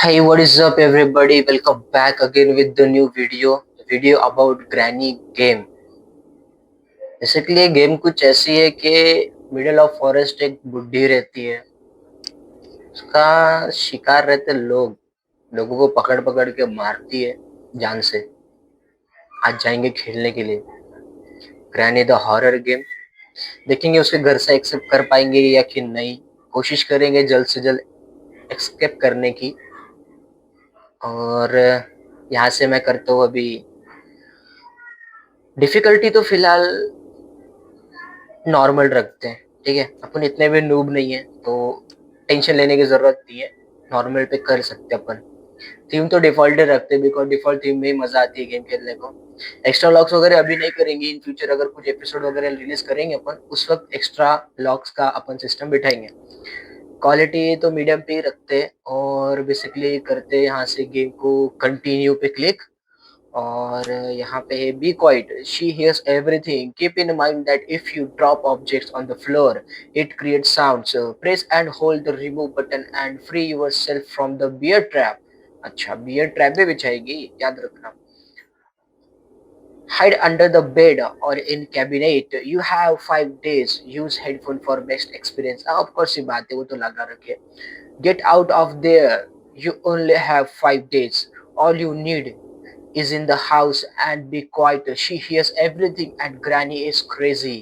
Hey, what is up, everybody? Welcome back again with the new video about Granny game. Basically game कुछ ऐसी है कि middle of forest एक बुड्ढी रहती है, उसका शिकार रहते लोगों को पकड़ पकड़ के मारती है जान से। आज जाएंगे खेलने के लिए ग्रैनी द हॉरर गेम। देखेंगे उसके घर से एक्सेप्ट कर पाएंगे या कि नहीं। कोशिश करेंगे जल्द से जल्द एक्सकेप करने की। और यहाँ से मैं करता हूँ अभी डिफिकल्टी तो फिलहाल नॉर्मल रखते हैं, ठीक है। अपन इतने भी नूब नहीं है तो टेंशन लेने की जरूरत नहीं है, नॉर्मल पे कर सकते अपन। थीम तो डिफॉल्ट रखते हैं बिकॉज डिफॉल्ट थीम में ही मजा आती है गेम खेलने को। एक्स्ट्रा लॉक्स वगैरह अभी नहीं करेंगे, इन फ्यूचर अगर कुछ एपिसोड वगैरह रिलीज करेंगे अपन उस वक्त एक्स्ट्रा लॉक्स का अपन सिस्टम बिठाएंगे। क्वालिटी तो मीडियम पे ही रखते हैं और बेसिकली करते हैं यहाँ से गेम को कंटिन्यू पे क्लिक। और यहाँ पे है be quiet, she hears everything, keep in mind that if you drop objects on the floor it creates sounds, press and hold the remove button and free yourself from the bear trap. अच्छा, bear trap भी बिछाएगी, याद रखना। Hide under the bed or in cabinet. You have 5 days. Use headphone for best experience. Of course ये बात है, वो तो लगा रखे। Get out of there. You only have 5 days. All you need is in the house and be quiet. She hears everything and Granny is crazy.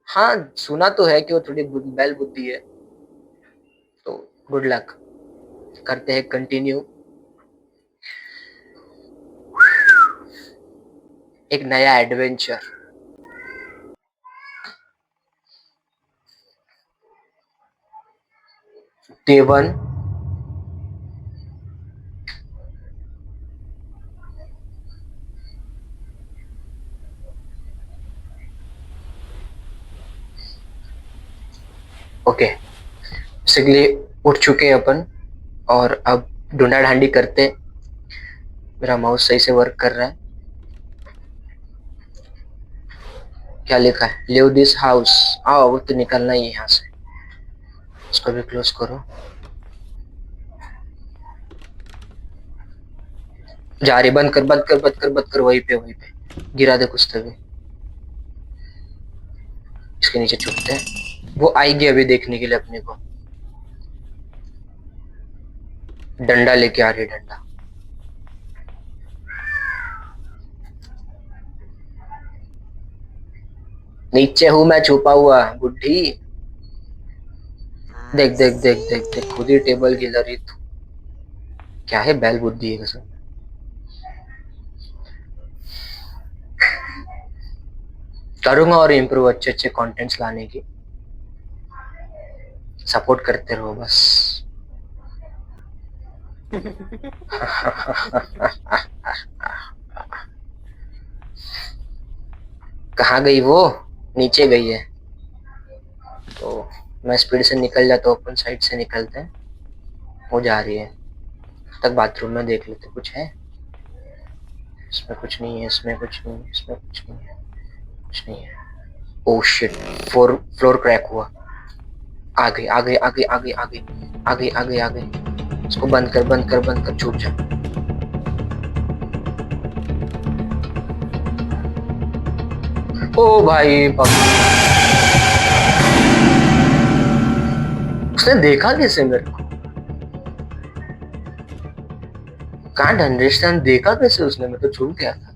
हाँ, सुना तो है कि वो थोड़ी बैल बुद्धि है। तो गुड लक, करते हैं कंटिन्यू। एक नया एडवेंचर। डे 1। ओके, बेसिकली उठ चुके हैं अपन और अब ढूंढा ढांडी करते। मेरा माउस सही से वर्क कर रहा है। क्या लिखा है? Live this house. आओ, वो तो निकलना ही है यहाँ से। इसको भी क्लोज करो। जा रही, बंद कर बंद कर बंद कर बंद कर। वहीं पे गिरा दे कुछ तभी। इसके नीचे छुपते हैं, वो आएगी अभी देखने के लिए अपने को। डंडा लेके आ रही है, डंडा। नीचे हूं मैं छुपा हुआ, बुढ़ी। देख देख देख देख देख, खुद ही टेबल गिरा रही तू। क्या है, बैल बुद्धि है कसम। करूंगा और इम्प्रूव अच्छे अच्छे कंटेंट्स लाने की। सपोर्ट करते रहो बस। कहाँ गई वो? नीचे गई है। तो मैं स्पीड से निकल जाता हूँ, अपन साइड से निकलते हैं। वो जा रही है तक, बाथरूम में देख लेते कुछ है। इसमें कुछ नहीं है, इसमें कुछ नहीं है, इसमें कुछ नहीं है, कुछ नहीं है। ओह शिट, फ्लोर क्रैक हुआ। आगे आगे आगे आगे आगे आगे आगे आगे। इसको बंद कर बंद कर बंद कर, छूट जा। ओ भाई, उसने देखा कैसे मेरे को? कांट अंडरस्टैंड, देखा कैसे उसने? मैं तो छूट गया था।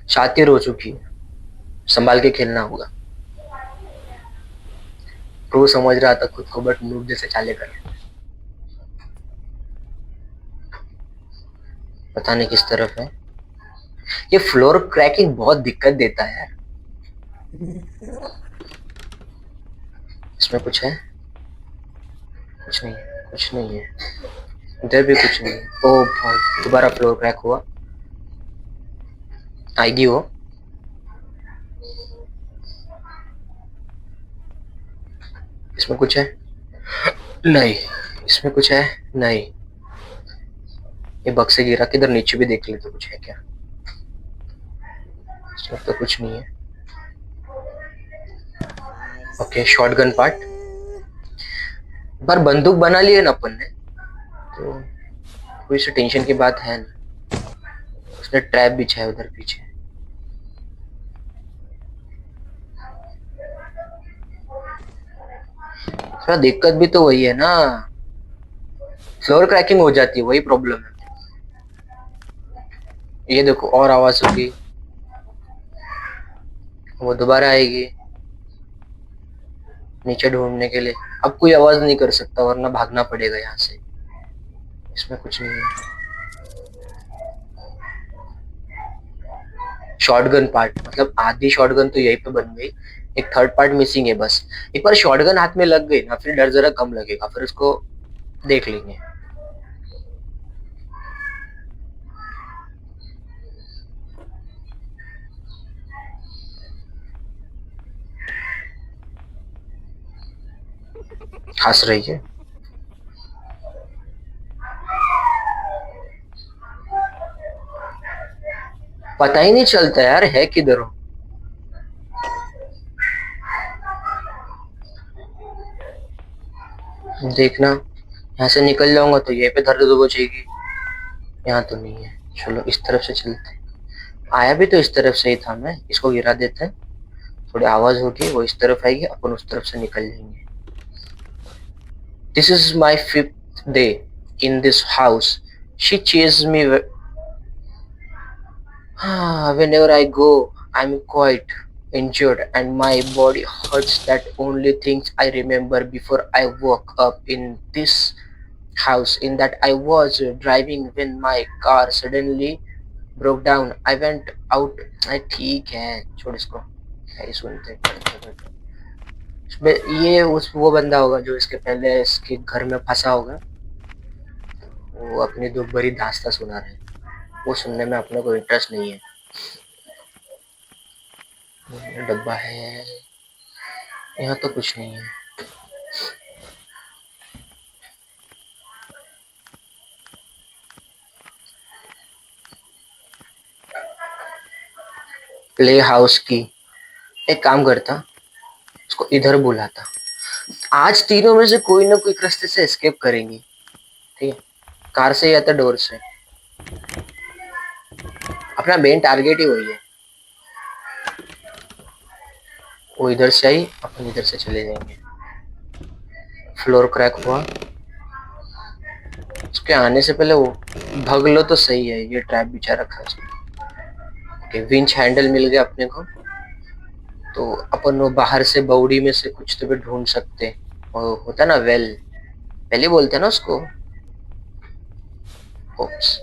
शातिर हो चुकी है, संभाल के खेलना होगा। प्रो समझ रहा था खुद को, बट नूब जैसे चाले कर। पता नहीं किस तरफ है। ये फ्लोर क्रैकिंग बहुत दिक्कत देता है यार। इसमें कुछ है? कुछ नहीं है, कुछ नहीं है। इधर भी कुछ नहीं है। ओ भाई, दोबारा फ्लोर क्रैक हुआ। आएगी वो। इसमें कुछ है? नहीं। इसमें कुछ है? नहीं। ये बक्से से गिरा, किधर नीचे भी देख ले तो कुछ है क्या? इसमें तो कुछ नहीं है। Okay, shotgun part. पर बंदूक बना ली है ना अपन ने, तो कोई सी टेंशन की बात है ना। उसने ट्रैप बिछा है उधर पीछे। थोड़ा दिक्कत भी तो वही है ना, फ्लोर क्रैकिंग हो जाती है, वही प्रॉब्लम है। ये देखो और आवाज होगी, वो दोबारा आएगी नीचे ढूंढने के लिए। अब कोई आवाज नहीं कर सकता वरना भागना पड़ेगा यहाँ से। इसमें कुछ नहीं है। शॉटगन पार्ट, मतलब आधी शॉटगन तो यहीं पे बन गई, एक थर्ड पार्ट मिसिंग है बस। एक बार शॉटगन हाथ में लग गई ना, फिर डर जरा कम लगेगा, फिर उसको देख लेंगे। हंस रही है। पता ही नहीं चलता यार है किधर हो। देखना, यहाँ से निकल जाऊंगा तो ये पे दर्द हो जाएगी। यहाँ तो नहीं है, चलो इस तरफ से चलते हैं। आया भी तो इस तरफ से ही था, मैं इसको गिरा देते हैं, थोड़ी आवाज होगी, वो इस तरफ आएगी, अपन उस तरफ से निकल जाएंगे। This is my 5th day in this house. She chase me whenever I go. I'm quite injured and my body hurts. That only things I remember before I woke up in this house. In that I was driving when my car suddenly broke down. I went out. ठीक है छोड़ इसको, क्या ही सुनते हैं। ये उस वो बंदा होगा जो इसके पहले इसके घर में फंसा होगा, वो अपनी दुख भरी दास्तां सुना रहे हैं। वो सुनने में अपने को इंटरेस्ट नहीं है। डब्बा है, यहाँ तो कुछ नहीं है। प्ले हाउस की, एक काम करता, उसको इधर बुलाता। आज तीनों में से कोई ना कोई रास्ते से एस्केप करेंगे, ठीक है, कार से या तो डोर से। अपना मेन टारगेट ही वही है। वो इधर से आई, अपन इधर से चले जाएंगे। फ्लोर क्रैक हुआ, उसके आने से पहले वो भाग लो तो सही है। ये ट्रैप बिछा रखा है। ओके, विंच हैंडल मिल गया अपने को, तो अपन वो बाहर से बाउडी में से कुछ तो भी ढूंढ सकते। वो होता ना वेल, पहले बोलते हैं ना उसको। ओप्स।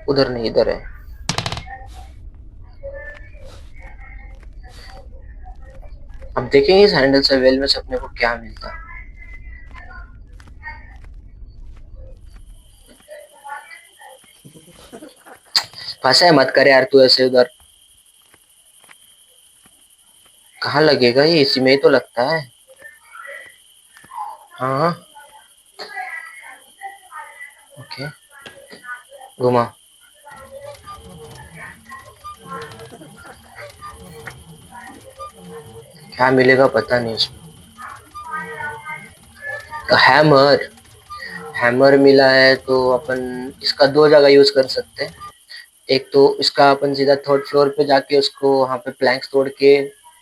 उधर नहीं, इधर है। अब देखेंगे इस हैंडल से वेल में से अपने को क्या मिलता। फंसा है मत करे यार तू ऐसे उधर। कहाँ लगेगा ये, इसी में ही तो लगता है। हाँ ओके, घुमा। क्या मिलेगा पता नहीं इसमें। हैमर, हैमर मिला है तो अपन इसका दो जगह यूज कर सकते हैं। एक तो इसका अपन सीधा थर्ड फ्लोर पे जाके उसको वहां पे प्लैंक्स तोड़ के,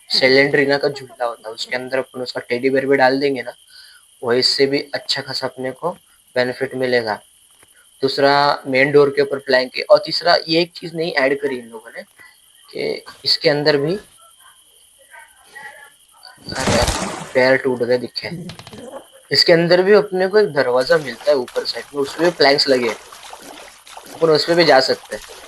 सेलेंड्रीना का झूला होता है उसके अंदर अपन उसका टेडी बेयर भी डाल देंगे ना, वो इससे भी अच्छा खासा अपने को बेनिफिट मिलेगा। दूसरा, मेन डोर के ऊपर प्लैंक है। और तीसरा, ये एक चीज नहीं ऐड करी इन लोगों ने कि इसके अंदर भी, अरे पैर टूट गए दिखे, इसके अंदर भी अपने को एक दरवाजा मिलता है ऊपर साइड में, उसमें भी प्लैंक्स लगे हैं, अपन उसमें भी जा सकते हैं।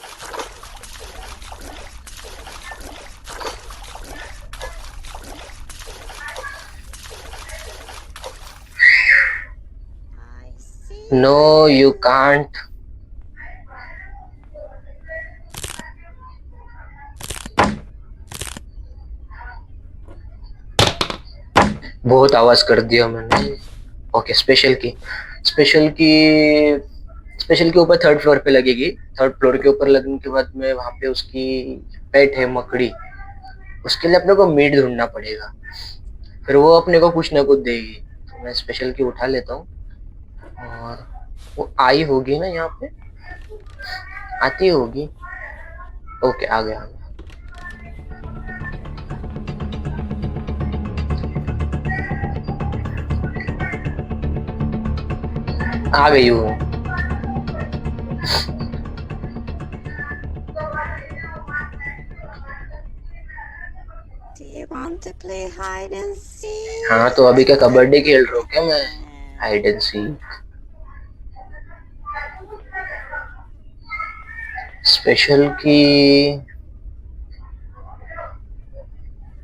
No you can't. बहुत आवाज कर दिया मैंने। ओके, स्पेशल की, स्पेशल की, स्पेशल के ऊपर थर्ड फ्लोर पे लगेगी। थर्ड फ्लोर के ऊपर लगने के बाद में वहां पे उसकी पेट है मकड़ी, उसके लिए अपने को मीट ढूंढना पड़ेगा, फिर वो अपने को कुछ ना कुछ देगी। तो मैं स्पेशल की उठा लेता हूँ, और वो आई होगी ना यहाँ पे, आती होगी। ओके, आ गया आ गया। आ गई वो। Do you want to play hide and seek? हाँ, तो अभी क्या कबड्डी खेल रहा हूँ क्या मैं? Hide and seek. स्पेशल की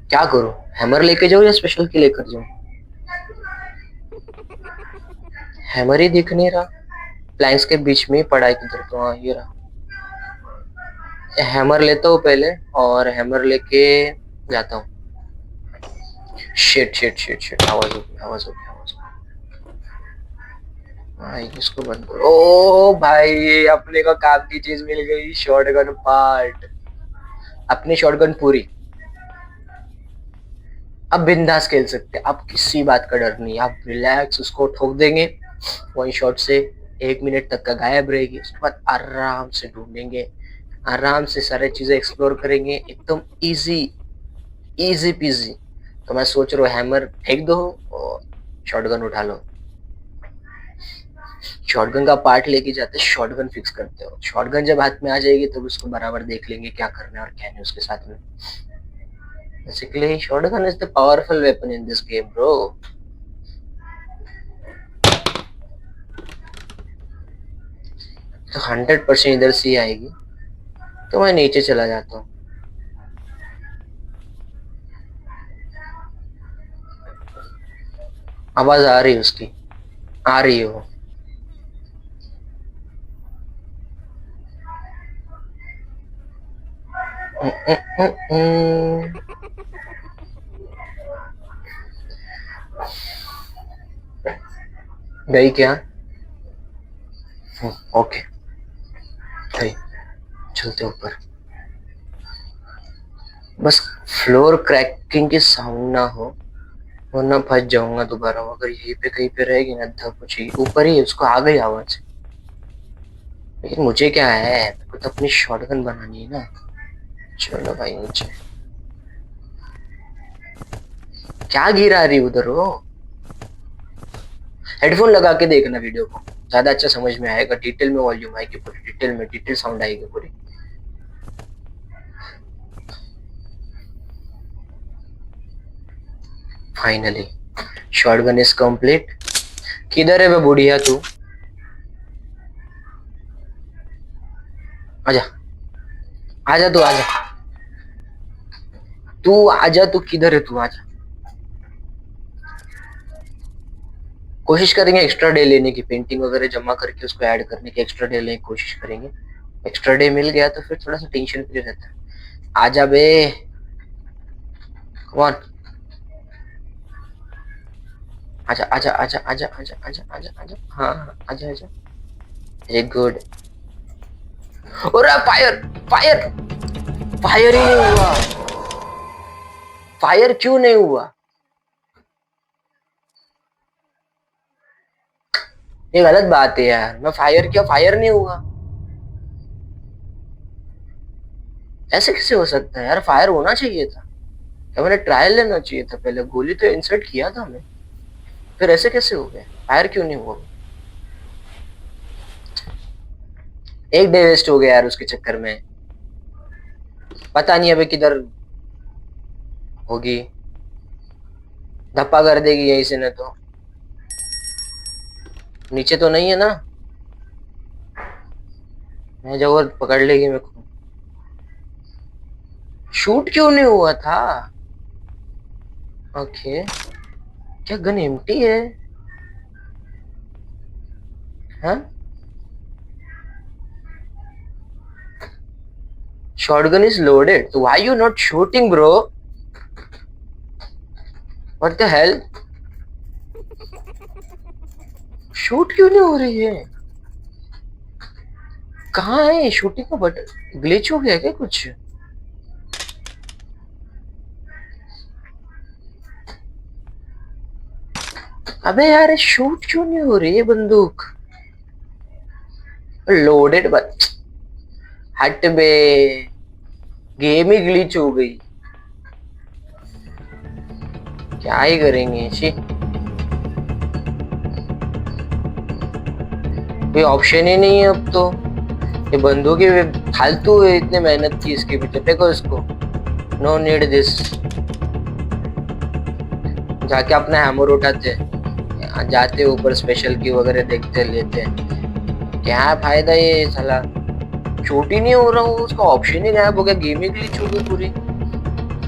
क्या करूं? हैमर लेके जाऊं या स्पेशल की लेकर जाऊं? हैमर ही दिख नहीं रहा, प्लैंक्स के बीच में ही पड़ा है किधर, तो हाँ ये रहा। हैमर लेता हूँ पहले, और हैमर लेके जाता हूँ। शिट शिट शिट शिट, आवाज होगी आवाज होगी आवाज होगी। हाँ, इसको बंद करो। ओ भाई, अपने को काम की चीज मिल गई, शॉटगन पार्ट। अपनी शॉटगन पूरी। अब बिंदास खेल सकते हैं, अब किसी बात का डर नहीं, आप रिलैक्स उसको ठोक देंगे वन शॉट से। 1 मिनट तक का गायब रहेगी, उसके बाद आराम से ढूंढेंगे, आराम से सारी चीजें एक्सप्लोर करेंगे, एकदम इजी, इजी पीजी। तो मैं सोच रहा हूँ हैमर फेंक दो और शॉटगन उठा लो। शॉटगन का पार्ट लेके जाते, शॉटगन फिक्स करते हो। शॉटगन जब हाथ में आ जाएगी तब उसको बराबर देख लेंगे क्या करना है और क्या नहीं उसके साथ में। Basically shotgun is the powerful weapon in this game bro. तो 100% इधर से ही आएगी, तो मैं नीचे चला जाता हूँ। आवाज आ रही है उसकी, आ रही है वो। गई क्या? ओके, गई। चलते ऊपर, बस फ्लोर क्रैकिंग की साउंड ना हो, वरना फंस जाऊंगा दोबारा। अगर यहीं पे कहीं पे रहेगी ना, कुछ ही ऊपर ही उसको आ गई आवाज। लेकिन मुझे क्या है, मेरे को तो अपनी शॉटगन बनानी है ना। चलो भाई नीचे। क्या गिरा रही उधर हो? हेडफोन लगा के देखना वीडियो को, ज्यादा अच्छा समझ में आएगा। डिटेल में वॉल्यूम आएगी पूरी, डिटेल में डिटेल साउंड आएगी पूरी। Finally shotgun is complete. किधर है वो बुढ़िया तू? आजा, आजा तू, आजा तू, आजा तू, किधर है तू? आजा। कोशिश करेंगे एक्स्ट्रा डे लेने की, पेंटिंग वगैरह जमा करके उसको ऐड करने की एक्स्ट्रा डे लेने की कोशिश करेंगे। एक्स्ट्रा डे मिल गया तो फिर थोड़ा सा टेंशन फ्री रहता है। आजा बे, कम ऑन, आजा आजा आजा आजा आजा आजा आजा आजा, हाँ हाँ, आजा आजा। Very good. और फायर, फायर, फायर ही नहीं हुआ। फायर क्यों नहीं हुआ? ये गलत बात है यार, मैं फायर किया, फायर नहीं हुआ। ऐसे कैसे हो सकता है यार? फायर होना चाहिए था, तो मैंने ट्रायल लेना चाहिए था पहले। गोली तो इंसर्ट किया था मैं, फिर ऐसे कैसे हो गया? फायर क्यों नहीं हुआ? एक डे वेस्ट हो गया यार उसके चक्कर में। पता नहीं अबे किधर होगी, धप्पा कर देगी यहीं से न तो। नीचे तो नहीं है ना? मैं जब वो पकड़ लेगी मेरे को। शूट क्यों नहीं हुआ था? ओके, क्या गन एम्प्टी है? हाँ, शॉटगन इज लोडेड, तो why you not shooting bro? What the hell? Shoot क्यों नहीं हो रही है? कहाँ है शूटिंग का बटन? ग्लिच हो गया क्या कुछ? अबे यार शूट क्यों नहीं हो रही है बंदूक? लोडेड बच। हट बे। गेम ही ग्लिच हो गई। क्या ही करेंगे शी। कोई ऑप्शन ही नहीं है अब तो। ये बंदूक ही फालतू है, इतने मेहनत की इसके पीछे, फेंको इसको। No need this. जाके अपना हैमर उठाते, जाते ऊपर स्पेशल की वगैरह देखते लेते। क्या फायदा ये साला। शूट ही नहीं हो रहा हूँ, उसका ऑप्शन ही गायब हो गया, गेम ही ग्लिच हो गई पूरी।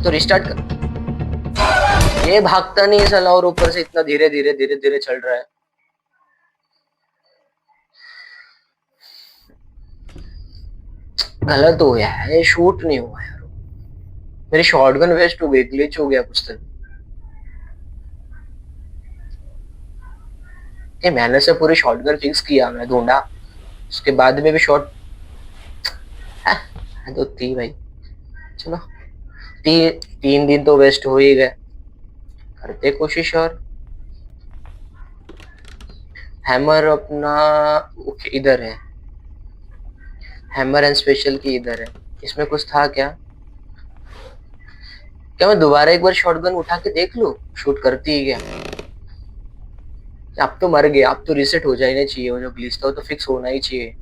तो रिस्टार्ट कर। ये भागता नहीं साला, और ऊपर से इतना धीरे धीरे धीरे धीरे चल रहा है। गलत हो गया है, ये शूट नहीं हुआ यार। मेरी शॉटगन वेस्ट हो गई, ग्लिच हो गया कुछ तो। ये मैंने से पूरी शॉटगन फिक्स किया, मैं ढूंढा, उसके बाद में भी शॉट तो थी भाई। चलो, 3 दिन तो वेस्ट हो ही गए, करते कोशिश। और हैमर अपना इधर है, हैमर एंड स्पेशल की इधर है। इसमें कुछ था क्या? क्या मैं दोबारा एक बार शॉटगन उठा के देख लूं, शूट करती है क्या? अब तो मर गया, अब तो रिसेट हो जाना चाहिए, वो जो ग्लिच था वो तो फिक्स होना ही चाहिए।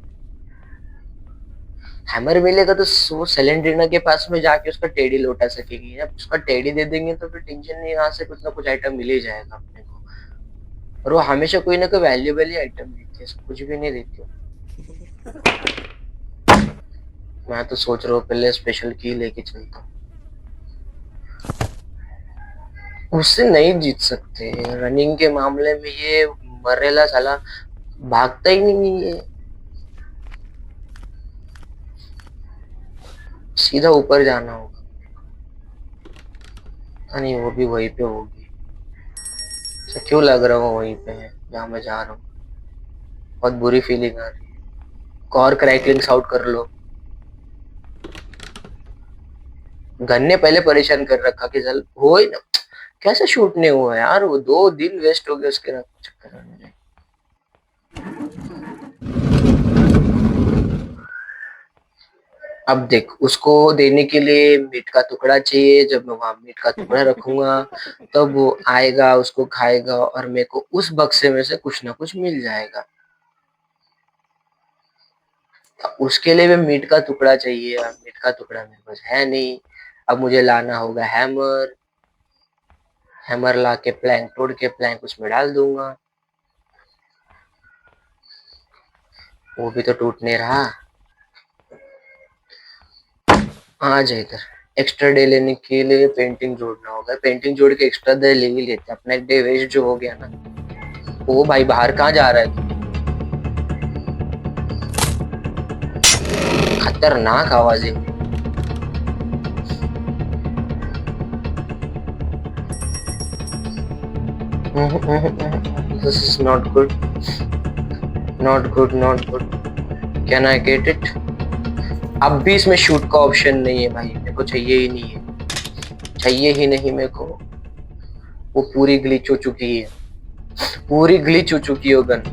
हैमर मिलेगा तो वो सेलेंड्रीना के पास में जाके उसका टेडी लौटा सकेगी। जब उसका टेडी दे देंगे तो फिर टेंशन नहीं, यहाँ से कुछ ना कुछ आइटम मिल ही जाएगा अपने को। और वो हमेशा कोई ना कोई वैल्यूएबल ही आइटम देती है, कुछ भी नहीं देती। मैं तो सोच रहा हूँ पहले स्पेशल की लेके चलता हूँ। उससे नहीं जीत सकते रनिंग के मामले में, ये मरेला साला भागता ही नहीं है। सीधा ऊपर जाना होगा। नहीं, वो भी वहीं पे होगी। ऐसा क्यों लग रहा है वहीं पे है जहाँ मैं जा रहा हूँ? बहुत बुरी फीलिंग आ रही है। और क्रैकलिंग्स आउट कर लो। गन ने पहले परेशान कर रखा कि चल हो ही ना। कैसे शूट नहीं हुआ यार, वो 2 दिन वेस्ट हो गए उसके चक्कर में। अब देख, उसको देने के लिए मीट का टुकड़ा चाहिए। जब मैं वहां मीट का टुकड़ा रखूंगा तब वो आएगा, उसको खाएगा, और मेरे को उस बक्से में से कुछ ना कुछ मिल जाएगा। अब उसके लिए भी मीट का टुकड़ा चाहिए, और मीट का टुकड़ा मेरे पास है नहीं। अब मुझे लाना होगा हैमर। हैमर ला के प्लैंक तोड़ के प्लैंक उसमें डाल दूंगा। वो भी तो टूट नहीं रहा। आ जा इधर। एक्स्ट्रा डे लेने के लिए पेंटिंग जोड़ना होगा, पेंटिंग जोड़ के एक्स्ट्रा डे ले ही लेते, अपना एक डे वेस्ट जो हो गया ना। ओ भाई, बाहर कहाँ जा रहा है? खतरनाक आवाज है। This is not good, not good, not good. Can I get it? अब भी इसमें शूट का ऑप्शन नहीं है भाई, मेरे को चाहिए ही नहीं है, चाहिए ही नहीं मेरे को। वो पूरी ग्लिच हो चुकी है, पूरी ग्लिच हो चुकी है गन।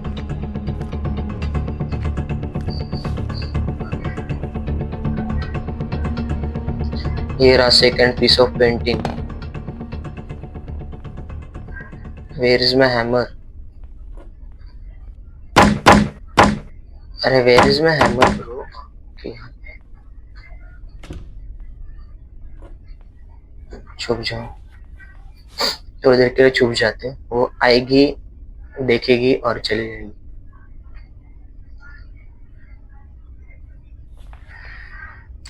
ये रहा second piece of painting. Where is my hammer? अरे where is my hammer bro? छुप जाओ, थोड़ी देर के लिए छुप जाते हैं, वो आएगी, देखेगी और चली जाएगी।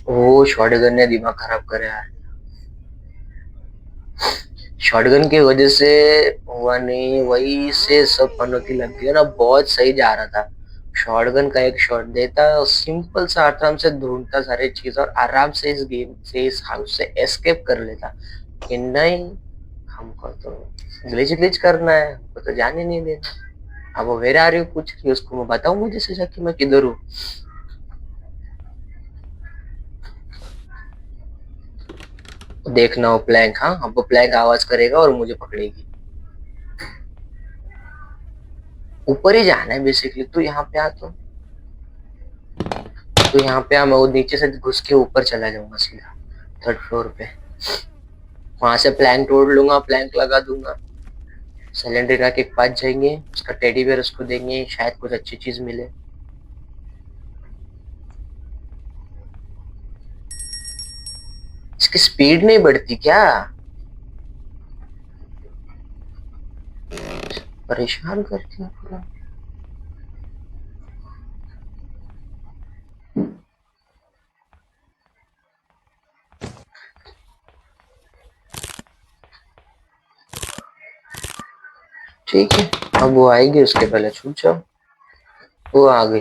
वो शॉटगन ने दिमाग खराब करे यार। शॉटगन की वजह से हुआ नहीं, वही से सब पनों की लग गई ना, बहुत सही जा रहा था। शॉटगन का एक शॉट देता, सिंपल सा आराम से ढूंढता सारी चीज, और आराम से इस गेम से, इस हाउस से एस्केप कर लेता। कि नहीं, हमको तो ग्लिच ग्लिच करना है, हमको तो जाने नहीं देना। अब वो वेर आ रही हो पूछ रही, उसको मैं बताऊंगा जैसे जाके मैं किधर हूँ। देखना वो प्लैंक, हाँ, अब वो प्लैंक आवाज करेगा और मुझे पकड़ेगी। ऊपर ही जाना है बेसिकली। तू यहाँ पे आ, तो यहाँ पे मैं वो नीचे से घुस के ऊपर चला जाऊंगा सीधा 3rd फ्लोर पे। वहां से प्लैंक तोड़ लूंगा, प्लैंक लगा दूंगा, सेलेंड्रिना के पास जाएंगे, उसका टेडी बेयर उसको देंगे, शायद कुछ अच्छी चीज मिले। इसकी स्पीड नहीं बढ़ती क्या? परेशान करती है पूरा। ठीक है, अब वो आएगी, उसके पहले छूट जाओ। वो आ गई।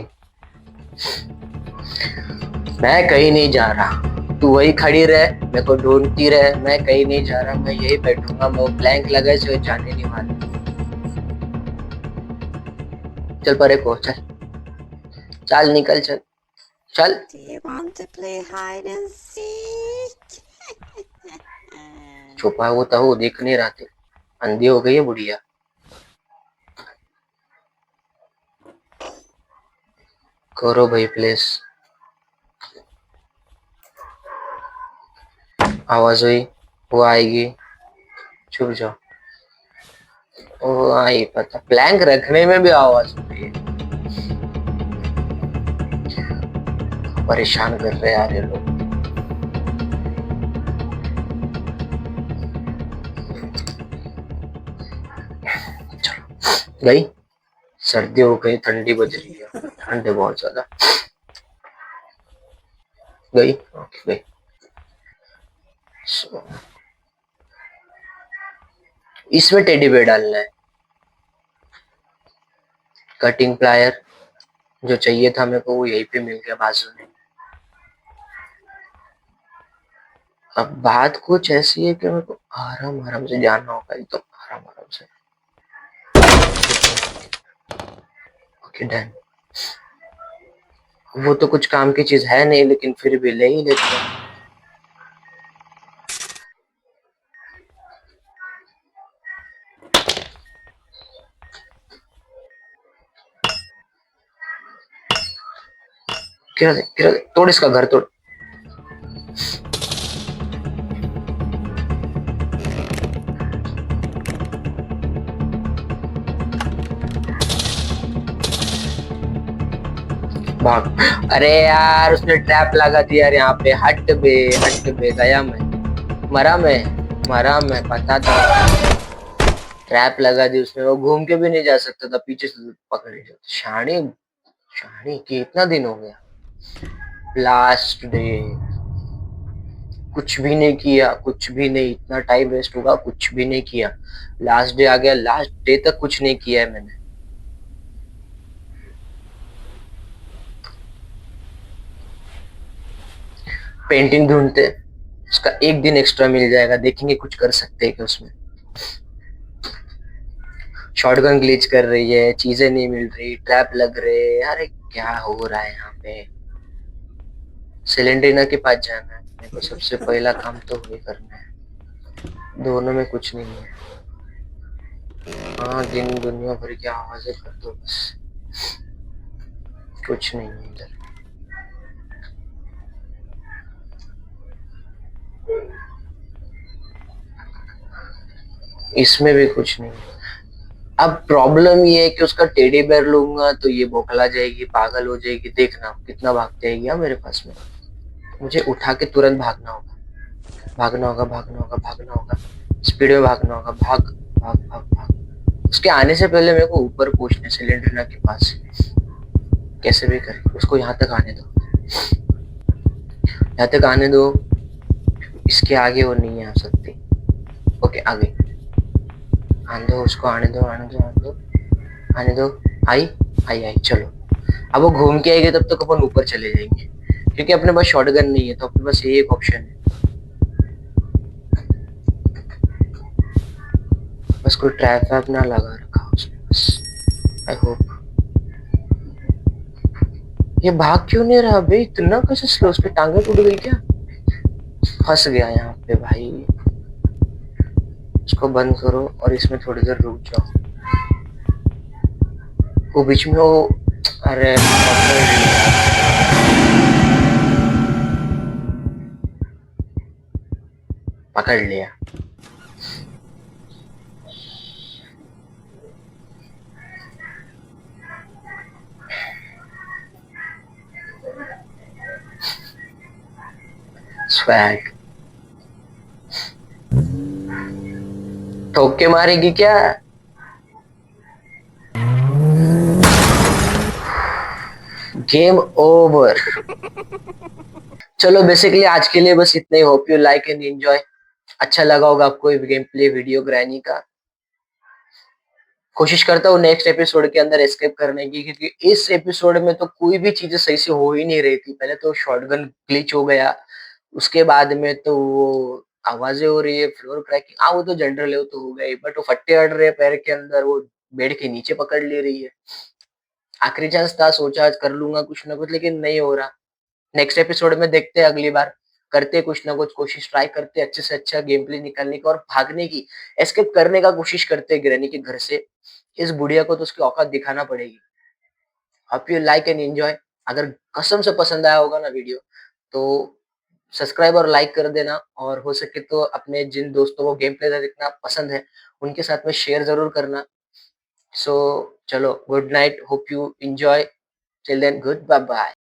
मैं कहीं नहीं जा रहा, तू वही खड़ी रहे, मेरे को ढूंढती रहे, मैं कहीं नहीं जा रहा, मैं यही बैठूंगा, मैं वो प्लैंक लगाए से जाने नहीं वाला। चल परे को, चल चल, निकल, चल चल। Do you want to play hide and seek? छुपा वो था, वो देख नहीं रहा थे, अंधी हो गई है बुढ़िया। करो भाई प्लीज। आवाज हुई, वो आएगी, छुप जाओ। वो आई, पता प्लैंक रखने में भी आवाज होती है। परेशान कर रहे यार ये लोग। चलो गई, सर्दी हो गई, ठंडी बज रही है, ठंड है बहुत ज्यादा। गई, ओके गई। इसमें टेडी बेयर डालना है। कटिंग प्लायर जो चाहिए था मेरे को वो यहीं पे मिल गया बाजू में। अब बात कुछ ऐसी है कि मेरे को आराम आराम से जाना होगा, एकदम आराम आराम से। Okay done. वो तो कुछ काम की चीज है नहीं, लेकिन फिर भी ले ही लेते हैं। गिरा दे, गिरा दे, तोड़ इसका घर तोड़। भाग। अरे यार उसने ट्रैप लगा दिया यार यहाँ पे। हट बे, हट बे, गया मैं, मरा मैं, मरा मैं, पता था। ट्रैप लगा दी उसने, वो घूम के भी नहीं जा सकता था, पीछे से पकड़े जाते। शानी, शानी कितना दिन हो गया। लास्ट डे, कुछ भी नहीं किया, कुछ भी नहीं, इतना टाइम वेस्ट होगा, कुछ भी नहीं किया। लास्ट डे आ गया, लास्ट डे तक कुछ नहीं किया है मैंने। पेंटिंग ढूंढते, उसका एक दिन एक्स्ट्रा मिल जाएगा, देखेंगे कुछ कर सकते हैं क्या उसमें। शॉटगन ग्लिच कर रही है, चीजें नहीं मिल रही, ट्रैप लग रहे, अरे क्या हो रहा है यहाँ पे। सिलेंडरिना के पास जाना है मेरे को, सबसे पहला काम तो वही करना है। दोनों में कुछ नहीं है। हाँ, दिन दुनिया भर की आवाजें कर दो बस, कुछ नहीं है इधर। इसमें भी कुछ नहीं है। अब प्रॉब्लम ये है कि उसका टेडी बेयर लूंगा तो ये बौखला जाएगी, पागल हो जाएगी। देखना कितना भाग जाएगी मेरे पास में। मुझे उठा के तुरंत भागना होगा, भागना होगा, भागना होगा, भागना होगा, स्पीड में भागना होगा। भाग भाग भाग भाग। उसके आने से पहले मेरे को ऊपर पहुंचना, सिलेंडरिना के पास। कैसे भी करके उसको यहाँ तक आने दो, यहाँ तक आने दो। इसके आगे वो नहीं आ सकती। ओके आ गई, आने दो उसको, आने दो, आने दो, आने दो, आने दो। आई आई आई, चलो। अब वो घूम के आएगी, तब तक अपन ऊपर चले जाएंगे, क्योंकि अपने पास शॉटगन नहीं है, तो अपने पास यही एक ऑप्शन है। बस कोई ट्रैप वैप ना लगा रखा उसने बस, आई होप। ये भाग क्यों नहीं रहा बे, इतना कैसे स्लो? उसकी टांगे टूट गई क्या? फंस गया यहाँ पे भाई। इसको बंद करो और इसमें थोड़ी देर रुक जाओ। वो बीच में वो, अरे पकड़ लिया, पकड़ लिया। स्वैग ठोक के मारेगी क्या? Game over. चलो बेसिकली आज के लिए बस इतना ही। Hope you like and enjoy. अच्छा लगा होगा आपको ये गेम प्ले वीडियो ग्रैनी का। कोशिश करता हूँ नेक्स्ट एपिसोड के अंदर एस्केप करने की, क्योंकि इस एपिसोड में तो कोई भी चीजें सही से हो ही नहीं रही थी। पहले तो शॉटगन ग्लिच हो गया, उसके बाद में तो वो आवाजें हो रही है, फ्लोर क्रैकिंग, हाँ वो तो जनरल है, वो तो हो गई, बट वो फट्टे अड़ रहे हैं पैर के अंदर, वो बेड के नीचे पकड़ ले रही है। आखिरी चांस था, सोचा आज कर लूंगा कुछ ना कुछ, लेकिन नहीं हो रहा। नेक्स्ट एपिसोड में देखते हैं, अगली बार करते हैं कुछ ना कुछ कोशिश, ट्राई करते हैं अच्छे से अच्छा गेम प्ले निकालने का और भागने की, एस्केप करने का कोशिश करते हैं ग्रैनी के घर से। इस बुढ़िया को तो उसकी औकात दिखाना पड़ेगी। Hope you like and enjoy. अगर कसम से पसंद आया होगा ना वीडियो, तो सब्सक्राइब और लाइक कर देना, और हो सके तो अपने जिन दोस्तों को गेम प्ले देखना पसंद है उनके साथ में शेयर जरूर करना। सो चलो, good night, hope you enjoy, till then good bye bye.